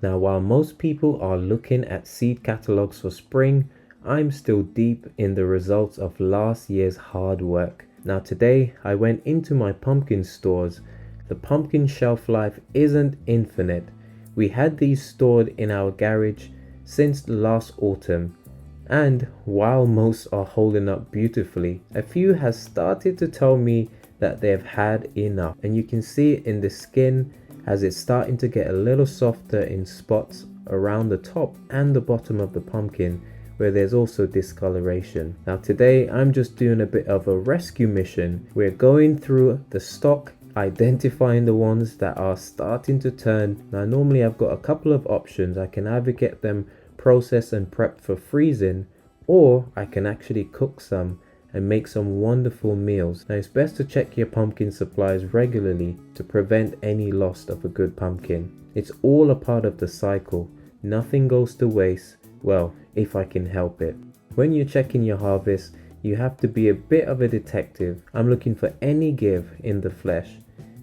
Now, while most people are looking at seed catalogs for spring, I'm still deep in the results of last year's hard work. Now today, I went into my pumpkin stores. The pumpkin shelf life isn't infinite. We had these stored in our garage since last autumn, and while most are holding up beautifully, a few has started to tell me that they've had enough. And you can see it in the skin as it's starting to get a little softer in spots around the top and the bottom of the pumpkin, where there's also discoloration. Now today I'm just doing a bit of a rescue mission. We're going through the stock, identifying the ones that are starting to turn. Now normally I've got a couple of options. I can either get them processed and prepped for freezing, or I can actually cook some and make some wonderful meals. Now it's best to check your pumpkin supplies regularly to prevent any loss of a good pumpkin. It's all a part of the cycle. Nothing goes to waste, well, if I can help it. When you're checking your harvest, you have to be a bit of a detective. I'm looking for any give in the flesh.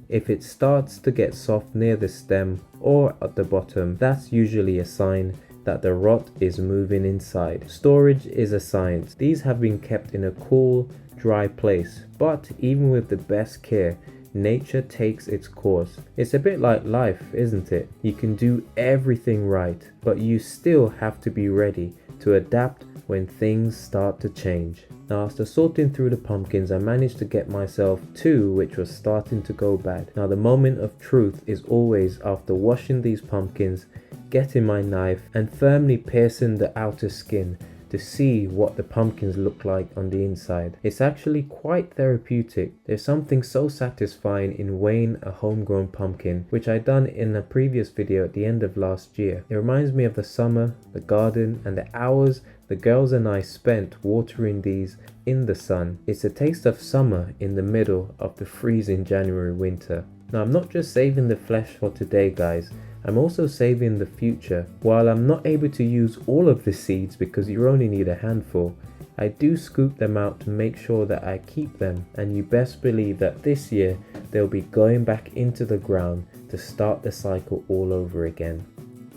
If it starts to get soft near the stem or at the bottom, that's usually a sign that the rot is moving inside. Storage is a science. These have been kept in a cool, dry place, but even with the best care, nature takes its course. It's a bit like life, isn't it? You can do everything right, but you still have to be ready to adapt when things start to change. Now after sorting through the pumpkins, I managed to get myself two which was starting to go bad. Now the moment of truth is always after washing these pumpkins, getting my knife and firmly piercing the outer skin to see what the pumpkins look like on the inside. It's actually quite therapeutic. There's something so satisfying in weighing a homegrown pumpkin, which I done in a previous video at the end of last year. It reminds me of the summer, the garden, and the hours the girls and I spent watering these in the sun. It's a taste of summer in the middle of the freezing January winter. Now I'm not just saving the flesh for today, guys. I'm also saving the future. While I'm not able to use all of the seeds because you only need a handful, I do scoop them out to make sure that I keep them, and you best believe that this year they'll be going back into the ground to start the cycle all over again.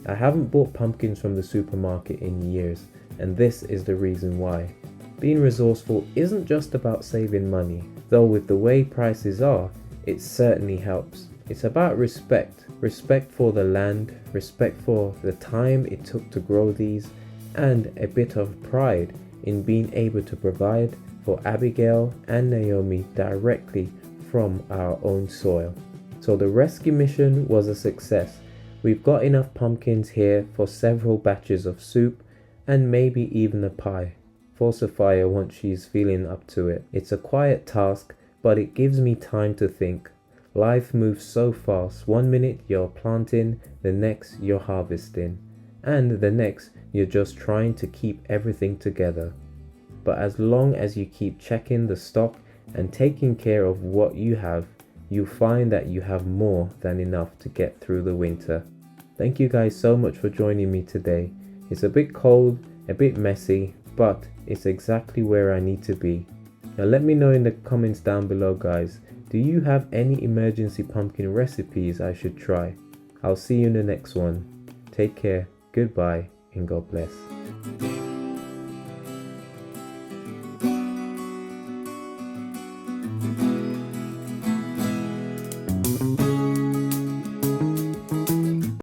I haven't bought pumpkins from the supermarket in years, and this is the reason why. Being resourceful isn't just about saving money, though with the way prices are, it certainly helps. It's about respect. Respect for the land, respect for the time it took to grow these, and a bit of pride in being able to provide for Abigail and Naomi directly from our own soil. So the rescue mission was a success. We've got enough pumpkins here for several batches of soup and maybe even a pie for Sophia once she's feeling up to it. It's a quiet task, but it gives me time to think. Life moves so fast. 1 minute you're planting, the next you're harvesting, and the next you're just trying to keep everything together. But as long as you keep checking the stock and taking care of what you have, you'll find that you have more than enough to get through the winter. Thank you guys so much for joining me today. It's a bit cold, a bit messy, but it's exactly where I need to be. Now let me know in the comments down below, guys. Do you have any emergency pumpkin recipes I should try? I'll see you in the next one. Take care, goodbye, and God bless.